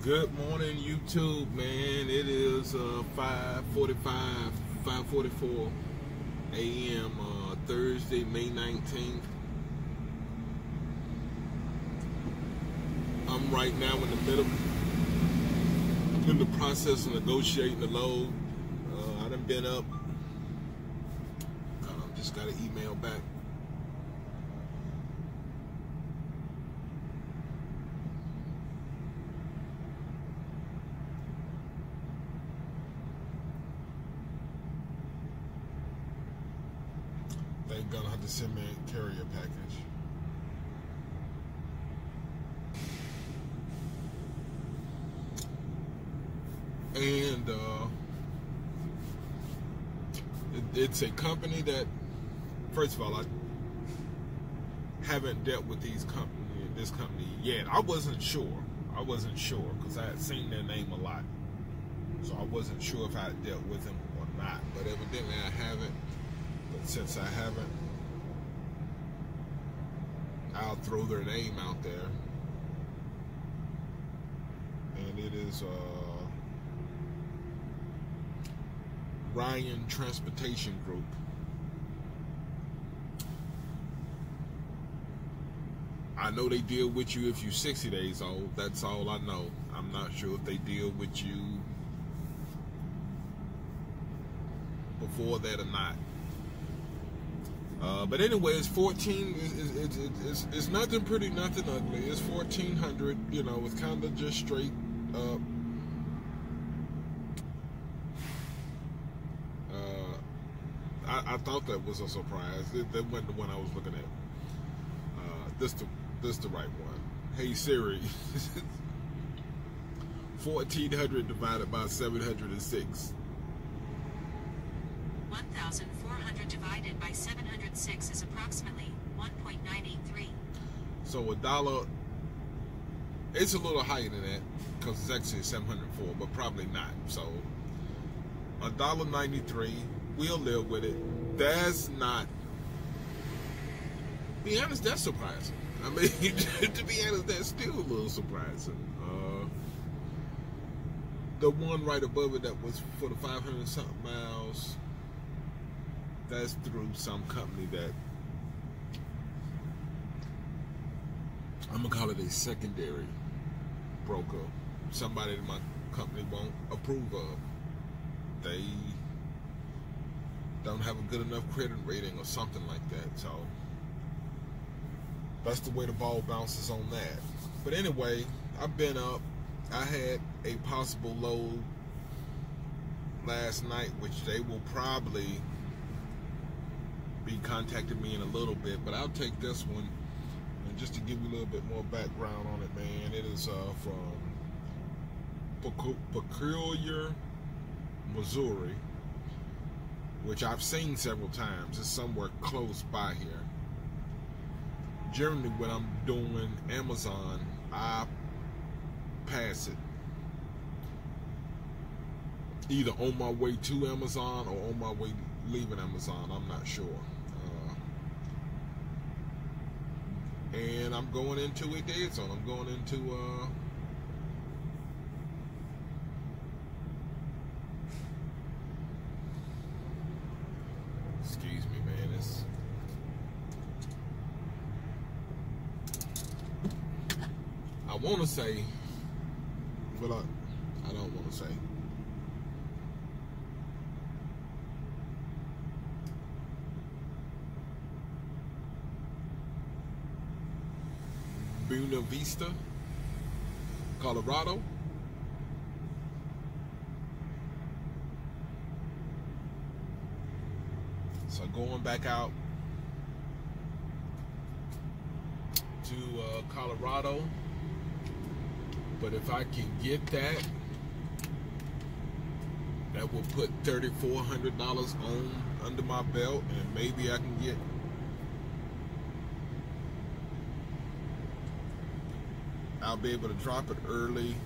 Good morning, YouTube, man. It is 5:44 a.m. Thursday, May 19th. I'm right now in the process of negotiating the load. I done been up. Just got an email back. They're gonna have to send me a carrier package. And it's a company that, first of all, I haven't dealt with this company yet. I wasn't sure because I had seen their name a lot, so I wasn't sure if I had dealt with them or not. But evidently I haven't. But since I haven't, I'll throw their name out there. And it is Ryan Transportation Group. I know they deal with you if you're 60 days old. That's all I know. I'm not sure if they deal with you before that or not. But anyway, it's 14. It's nothing pretty, nothing ugly. It's 1400. You know, it's kind of just straight up. I thought that was a surprise. That wasn't the one I was looking at. This the right one. Hey Siri, 1400 divided by 706. 1,400 divided by 706 is approximately 1.983. So $1. It's a little higher than that because it's actually 704, but probably not. So $1.93. We'll live with it. That's not. To be honest, that's surprising. I mean, to be honest, that's still a little surprising. The one right above it that was for the 500 something miles. That's through some company that I'm gonna call it a secondary broker. Somebody that my company won't approve of. They don't have a good enough credit rating or something like that. So that's the way the ball bounces on that. But anyway, I've been up. I had a possible load last night, which they will probably be contacting me in a little bit, but I'll take this one. And just to give you a little bit more background on it, man, it is from Peculiar, Missouri, which I've seen several times. It's somewhere close by here. Generally, when I'm doing Amazon, I pass it either on my way to Amazon or on my way leaving Amazon. I'm not sure. And I'm going into a dead zone. I'm going into excuse me, man. I want to say, but I don't want to say. Buena Vista, Colorado. So going back out to Colorado, but if I can get that, that will put $3,400 on under my belt, and maybe I can get I'll be able to drop it early.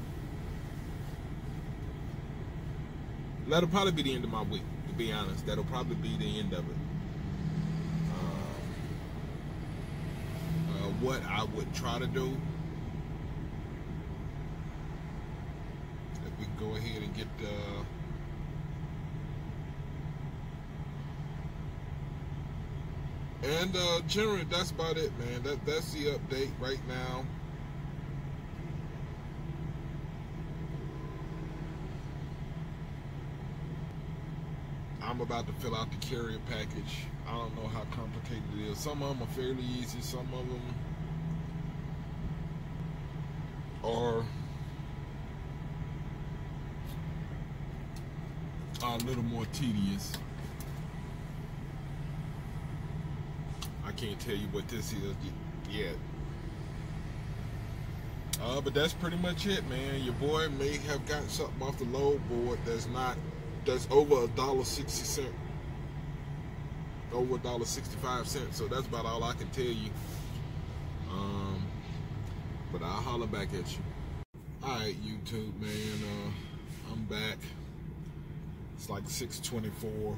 That'll probably be the end of my week, to be honest. That'll probably be the end of it. What I would try to do go ahead and get and generally that's about it, man. That's the update right now. I'm about to fill out the carrier package. I don't know how complicated it is. Some of them are fairly easy. Some of them are a little more tedious. I can't tell you what this is yet. But that's pretty much it, man. Your boy may have gotten something off the load board that's over $1.60, over $1.65. So that's about all I can tell you. But I'll holler back at you. Alright, YouTube, man. I'm back. It's like 6:24.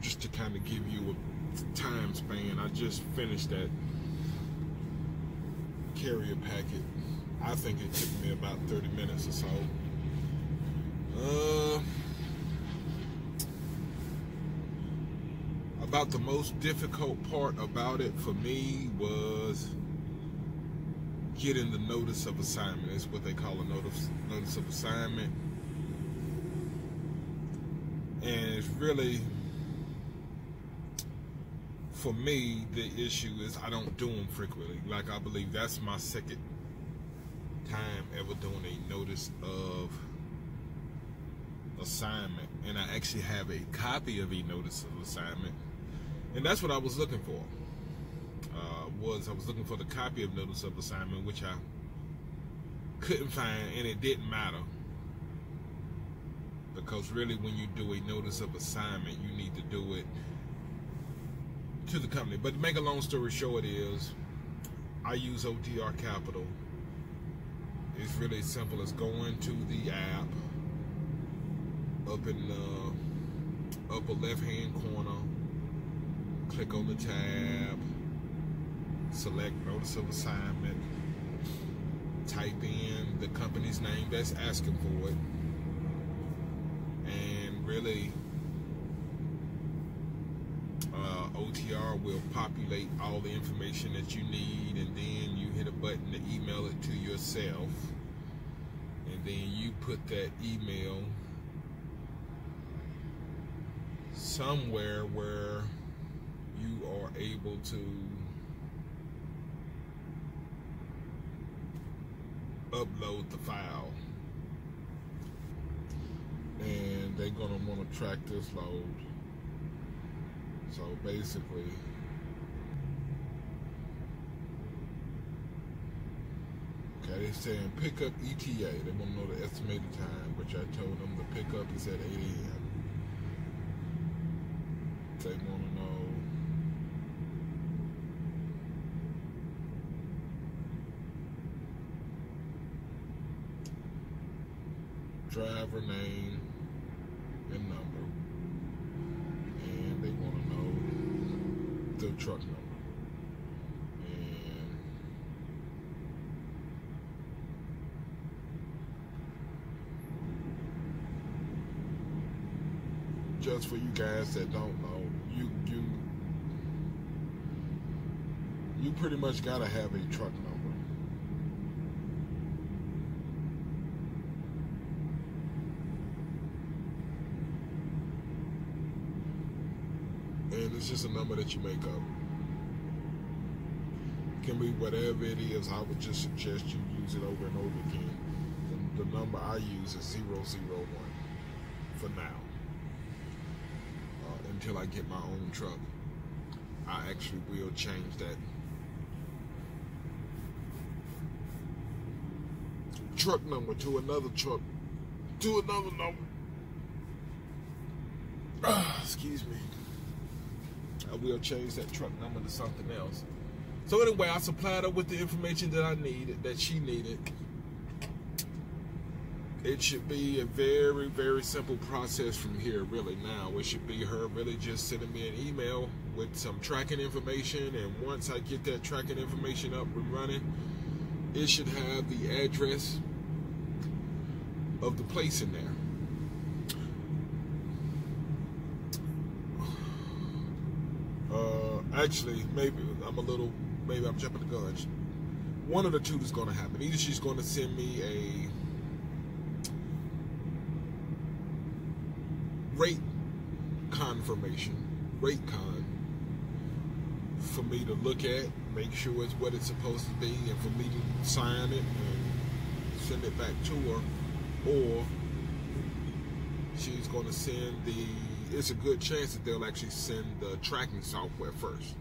Just to kind of give you a time span, I just finished that carrier packet. I think it took me about 30 minutes or so. About the most difficult part about it for me was getting the notice of assignment. It's what they call a notice of assignment. And it's really, for me, the issue is I don't do them frequently. Like, I believe that's my second time ever doing a notice of assignment. And I actually have a copy of a notice of assignment. And that's what I was looking for. I was looking for the copy of notice of assignment, which I couldn't find, and it didn't matter. Because really, when you do a notice of assignment, you need to do it to the company. But to make a long story short is, I use OTR Capital. It's really simple as going to the app, up in the upper left-hand corner, click on the tab, select notice of assignment, type in the company's name that's asking for it, and really OTR will populate all the information that you need, and then you hit a button to email it to yourself, and then you put that email somewhere where you are able to upload the file, and they're gonna want to track this load. So basically, okay, they're saying pick up ETA. They want to know the estimated time, which I told them the pickup is at 8 a.m. They want to know driver name and number, and they want to know the truck number, and just for you guys that don't know, you pretty much gotta have a truck number. And it's just a number that you make up. It can be whatever it is. I would just suggest you use it over and over again. The number I use is 001 for now. Until I get my own truck. I actually will change that truck number to another truck, to another number. Excuse me. I will change that truck number to something else. So anyway, I supplied her with the information that I needed, that she needed. It should be a very, very simple process from here, really, now. It should be her really just sending me an email with some tracking information, and once I get that tracking information up and running, it should have the address of the place in there. Actually, maybe I'm jumping the gun. One of the two is going to happen. Either she's going to send me a rate confirmation, rate con, for me to look at, make sure it's what it's supposed to be, and for me to sign it and send it back to her, or she's going to send it's a good chance that they'll actually send the tracking software first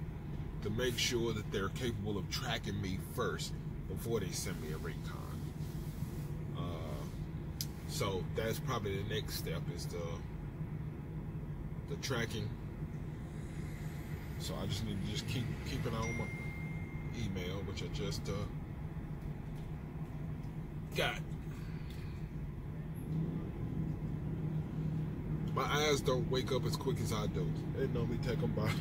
to make sure that they're capable of tracking me first before they send me a rate con. So that's probably the next step, is the tracking. So I just need to keep it on my email, which I just got. My eyes don't wake up as quick as I do. It normally take them by.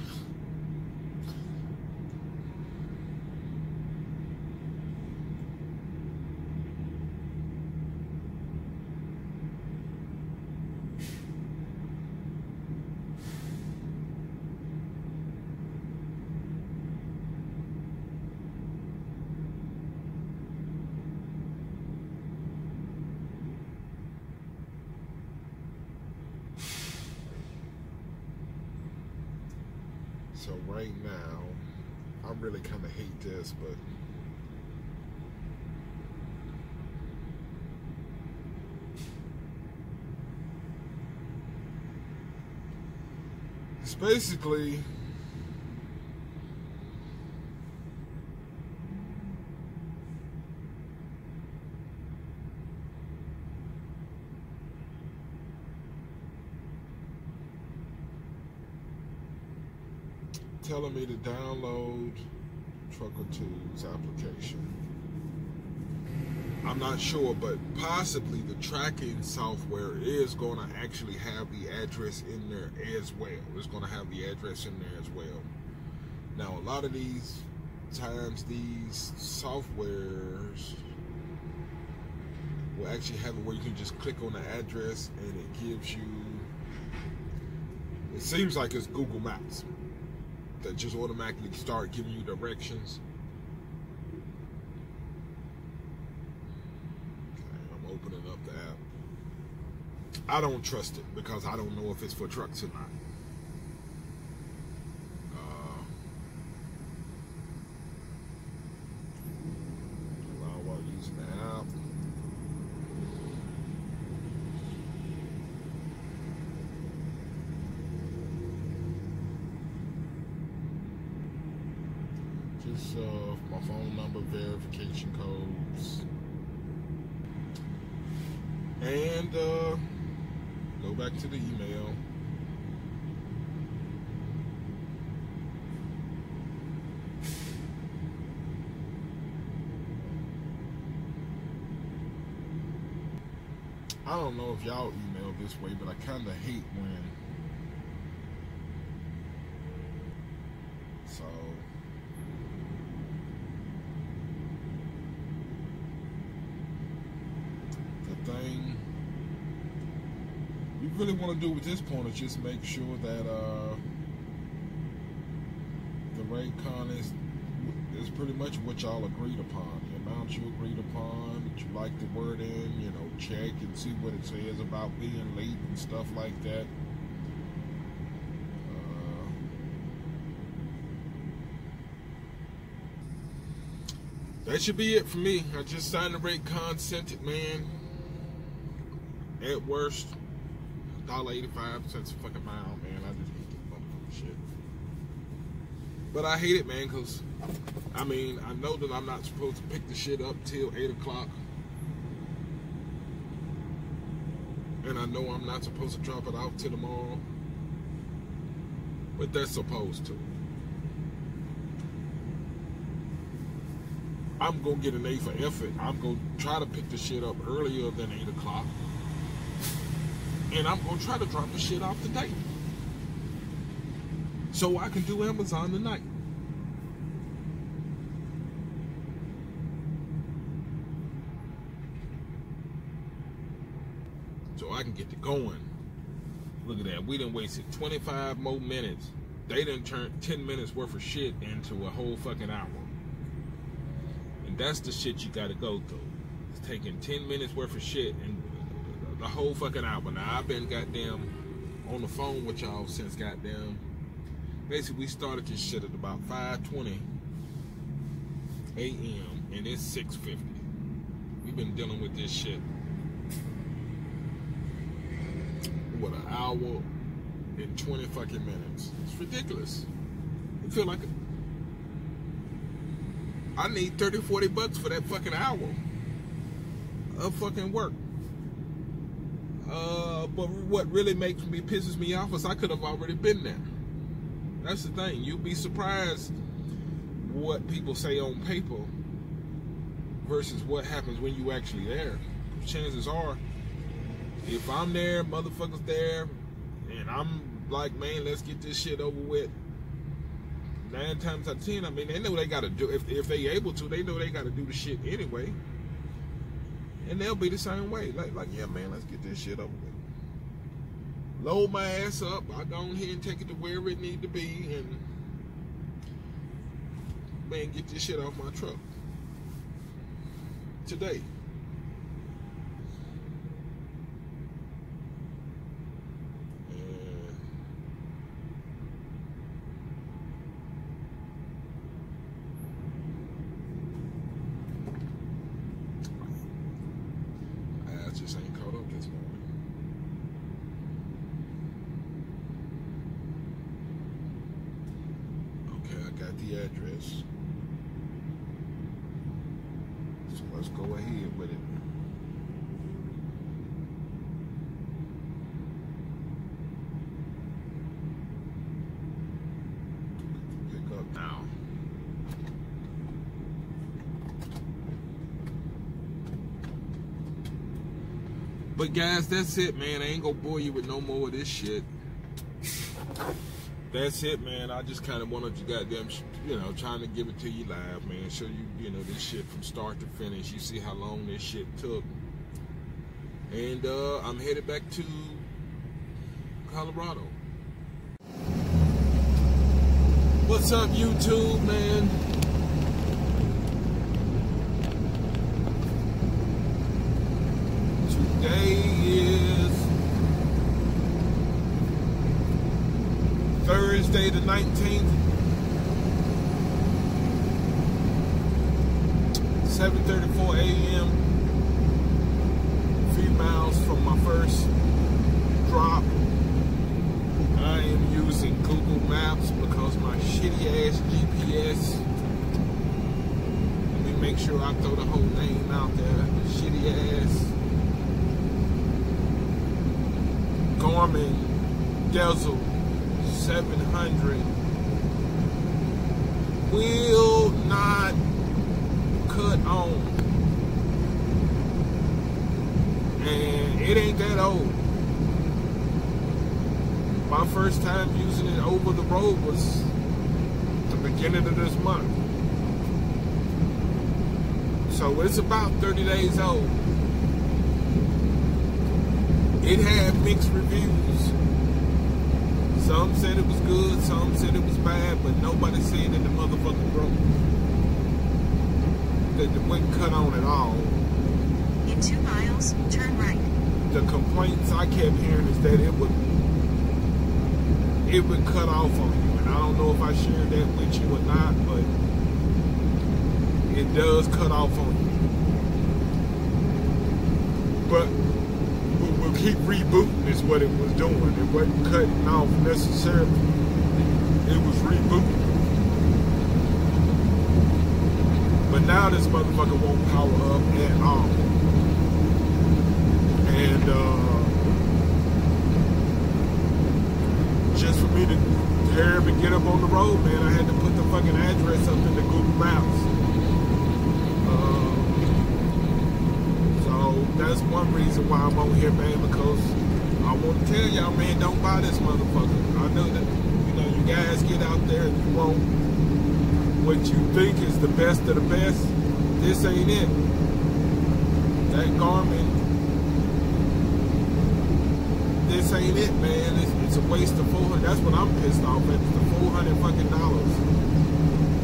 So right now, I really kind of hate this, but it's basically telling me to download Trucker Tools application. I'm not sure, but possibly the tracking software is going to actually have the address in there as well. It's going to have the address in there as well. Now, a lot of these times, these softwares will actually have it where you can just click on the address and it gives you, it seems like it's Google Maps that just automatically start giving you directions. Okay, I'm opening up the app. I don't trust it because I don't know if it's for trucks or not. Allow while using the app. Just my phone number, verification codes, and go back to the email. I don't know if y'all email this way, but I kind of hate when thing you really want to do at this point is just make sure that the rate con is pretty much what y'all agreed upon, the amount you agreed upon, that you like the wording, you know, check and see what it says about being late and stuff like that. That should be it for me. I just signed the rate con, sent it, man. At worst, $1.85 cents a fucking mile, man. I just hate this motherfucking shit. But I hate it, man, because, I mean, I know that I'm not supposed to pick the shit up till 8 o'clock. And I know I'm not supposed to drop it off till tomorrow. But they're supposed to. I'm going to get an A for effort. I'm going to try to pick the shit up earlier than 8 o'clock. And I'm going to try to drop the shit off today, so I can do Amazon tonight. get to going. Look at that. We done wasted 25 more minutes. They done turned 10 minutes worth of shit into a whole fucking hour. And that's the shit you gotta go through. It's taking 10 minutes worth of shit and the whole fucking hour. Now, I've been goddamn on the phone with y'all since goddamn. Basically, we started this shit at about 5:20 a.m. and it's 6:50. We've been dealing with this shit. What, an hour and 20 fucking minutes? It's ridiculous. You feel like I need $30-$40 for that fucking hour of fucking work. But what really pisses me off is I could have already been there. That's the thing. You'll be surprised what people say on paper versus what happens when you actually there. Chances are, if I'm there, motherfuckers there, and I'm like, man, let's get this shit over with. 9 times out of 10, I mean, they know they gotta do, if they able to, they know they gotta do the shit anyway. And they'll be the same way. Like, yeah, man, let's get this shit over with. Load my ass up. I go on here and take it to wherever it need to be, and man, get this shit off my truck today. I just ain't caught up this morning. The address, so let's go ahead with it. Pick up now. But guys, that's it, man. I ain't gonna bore you with no more of this shit. That's it, man. I just kind of wanted to goddamn, trying to give it to you live, man. Show you, this shit from start to finish. You see how long this shit took. And I'm headed back to Colorado. What's up, YouTube, man? Today is Thursday the 19th, 7:34 a.m. 3 miles from my first drop. I am using Google Maps because my shitty ass GPS, let me make sure I throw the whole name out there, shitty ass Garmin Diesel 700 will not cut on, and it ain't that old. My first time using it over the road was the beginning of this month, so it's about 30 days old. It had mixed reviews. Some said it was good, some said it was bad, but nobody said that the motherfucker broke. That it wouldn't cut on at all. In 2 miles, turn right. The complaints I kept hearing is that it would cut off on you. And I don't know if I shared that with you or not, but it does cut off on you. But we'll keep rebooting is what it was doing. It wasn't cutting off necessarily. It was rebooting. But now this motherfucker won't power up at all. And just for me to hurry up and get up on the road, man, I had to put the fucking address up in the Google Maps. So that's one reason why I'm on here, man, because I want to tell y'all, man, don't buy this motherfucker. I know that, you guys get out there and you want what you think is the best of the best. This ain't it. That Garmin this ain't it, man. It's a waste of $400. That's what I'm pissed off at. It's the $400 fucking dollars.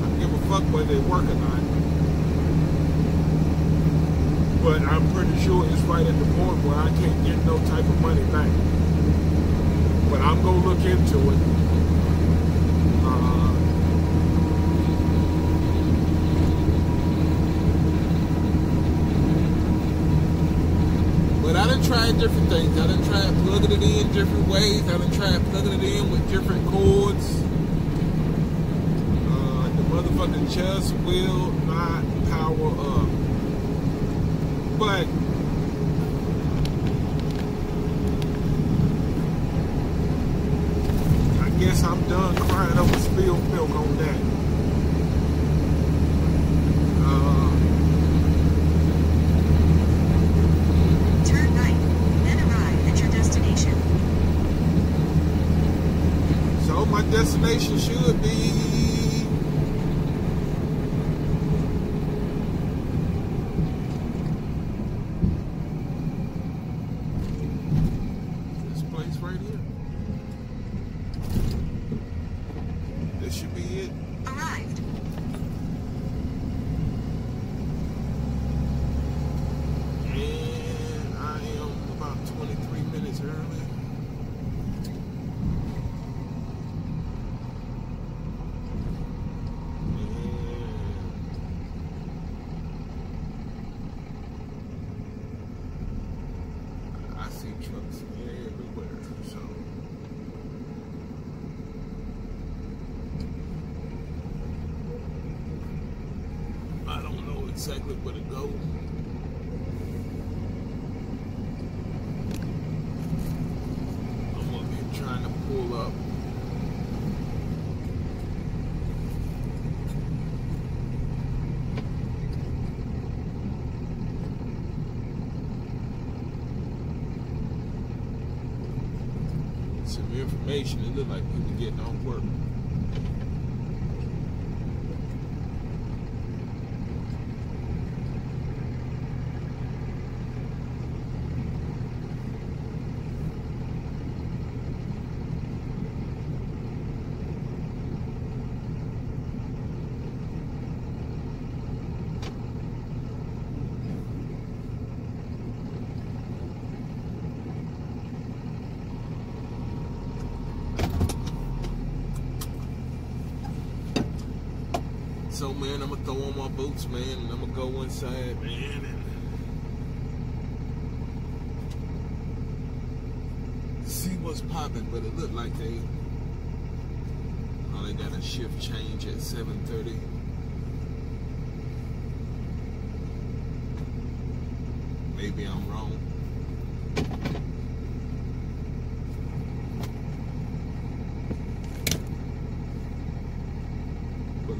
I don't give a fuck whether they work or not. But I'm pretty sure it's right at the point where I can't get no type of money back. But I'm gonna look into it. But I done tried different things. I done tried plugging it in different ways. I done tried plugging it in with different cords. The motherfucking chest will not power up. But I guess I'm done crying over spilled milk on that. Turn right, then arrive at your destination. So my destination should be this place right here. This should be it. Arrived. And I am about 23 minutes early. And I see trucks everywhere, so I don't know exactly where to go. I'm gonna be trying to pull up. Some information. It look like people getting off work. So man, I'm gonna throw on my boots, man, and I'm gonna go inside, man, and see what's popping. But it looked like they got a shift change at 7:30. Maybe I'm wrong.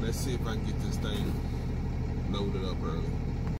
Let's see if I can get this thing loaded up early.